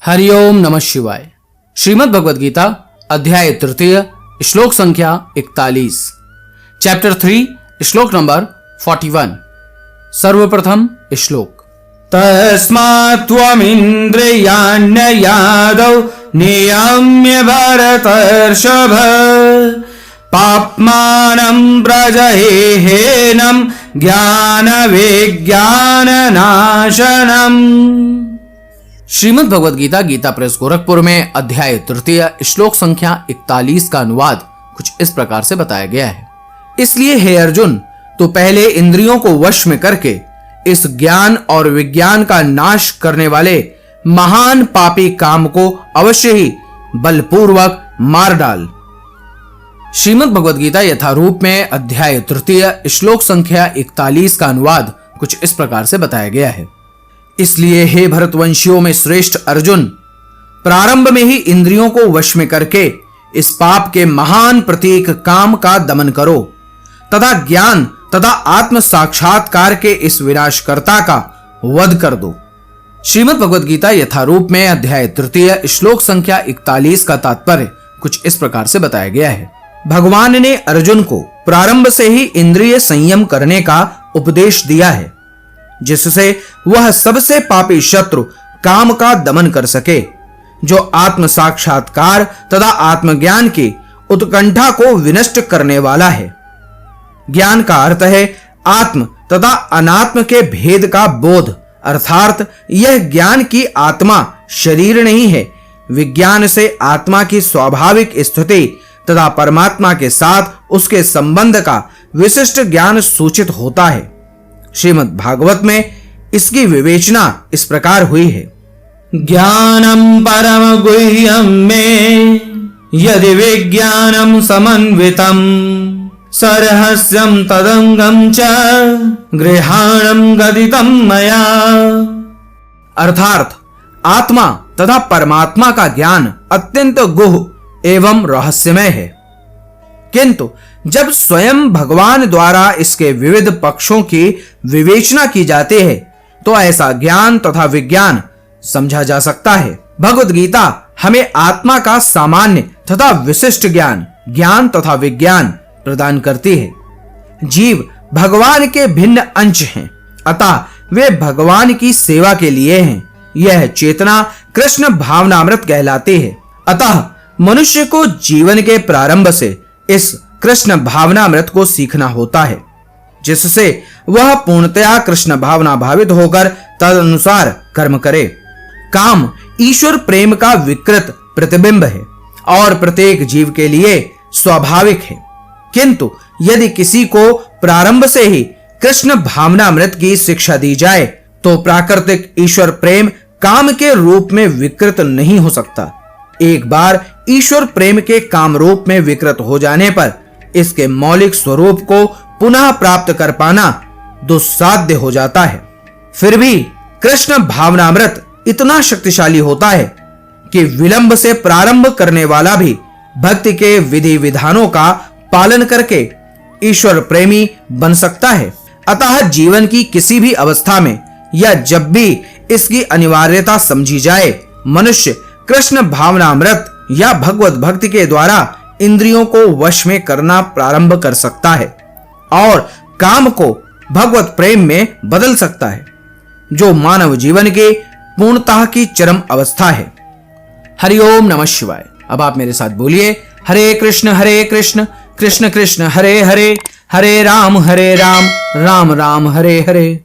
हरिओम नमः शिवाय। श्रीमद् भगवद गीता अध्याय तृतीय श्लोक संख्या 41 चैप्टर 3 श्लोक नंबर 41। सर्वप्रथम श्लोक। तस्मात् त्वमिन्द्रियाण्ययादौ नियम्य भरतर्षभ पाप्मानं प्रजहेहेनं ज्ञानविज्ञाननाशनम्। श्रीमद् भगवद गीता गीता प्रेस गोरखपुर में अध्याय तृतीय श्लोक संख्या 41 का अनुवाद कुछ इस प्रकार से बताया गया है। इसलिए हे अर्जुन, तो पहले इंद्रियों को वश में करके इस ज्ञान और विज्ञान का नाश करने वाले महान पापी काम को अवश्य ही बलपूर्वक मार डाल। श्रीमद् भगवद गीता यथारूप में अध्याय तृतीय श्लोक संख्या 41 का अनुवाद कुछ इस प्रकार से बताया गया है। इसलिए हे भरतवंशियों में श्रेष्ठ अर्जुन, प्रारंभ में ही इंद्रियों को वश में करके इस पाप के महान प्रतीक काम का दमन करो तथा ज्ञान तथा आत्म साक्षात्कार के इस विनाशकर्ता का वध कर दो। श्रीमद् भगवद गीता यथारूप में अध्याय तृतीय श्लोक संख्या 41 का तात्पर्य कुछ इस प्रकार से बताया गया है। भगवान ने अर्जुन को प्रारंभ से ही इंद्रिय संयम करने का उपदेश दिया है, जिससे वह सबसे पापी शत्रु काम का दमन कर सके, जो आत्म साक्षात्कार तथा आत्मज्ञान की उत्कंठा को विनष्ट करने वाला है। ज्ञान का अर्थ है आत्म तथा अनात्म के भेद का बोध, अर्थात यह ज्ञान की आत्मा शरीर नहीं है। विज्ञान से आत्मा की स्वाभाविक स्थिति तथा परमात्मा के साथ उसके संबंध का विशिष्ट ज्ञान सूचित होता है। श्रीमद् भागवत में इसकी विवेचना इस प्रकार हुई है। ज्ञानम परम गुह्यम में यदि विज्ञानम समन्वितम सरहस्यम तदंगम च गृहाणम गदितम मया। अर्थात आत्मा तथा परमात्मा का ज्ञान अत्यंत गुह एवं रहस्यमय है, किंतु जब स्वयं भगवान द्वारा इसके विविध पक्षों की विवेचना की जाती है तो ऐसा ज्ञान तथा विज्ञान समझा जा सकता है। भगवद गीता हमें आत्मा का सामान्य तथा विशिष्ट ज्ञान तथा विज्ञान प्रदान करती है। जीव भगवान के भिन्न अंश हैं, अतः वे भगवान की सेवा के लिए हैं। यह चेतना कृष्ण भावनामृत कहलाती है। अतः मनुष्य को जीवन के प्रारंभ से इस कृष्ण भावनामृत को सीखना होता है, जिससे वह पूर्णतया कृष्ण भावना भावित होकर तदनुसार कर्म करे। काम ईश्वर प्रेम का विकृत प्रतिबिंब है और प्रत्येक जीव के लिए स्वाभाविक है, किंतु यदि किसी को प्रारंभ से ही कृष्ण भावनामृत की शिक्षा दी जाए तो प्राकृतिक ईश्वर प्रेम काम के रूप में विकृत नहीं हो सकता। एक बार ईश्वर प्रेम के काम रूप में विकृत हो जाने पर इसके मौलिक स्वरूप को पुनः प्राप्त कर पाना दुस्साध्य हो जाता है। फिर भी कृष्ण भावनामृत इतना शक्तिशाली होता है कि विलंब से प्रारंभ करने वाला भी भक्ति के विधि विधानों का पालन करके ईश्वर प्रेमी बन सकता है। अतः जीवन की किसी भी अवस्था में या जब भी इसकी अनिवार्यता समझी जाए, मनुष्य कृष्ण भावनामृत या भगवत भक्ति के द्वारा इंद्रियों को वश में करना प्रारंभ कर सकता है और काम को भगवत प्रेम में बदल सकता है, जो मानव जीवन के पूर्णता की चरम अवस्था है। हरिओम नमः शिवाय। अब आप मेरे साथ बोलिए, हरे कृष्ण कृष्ण कृष्ण हरे हरे, हरे राम राम राम हरे हरे।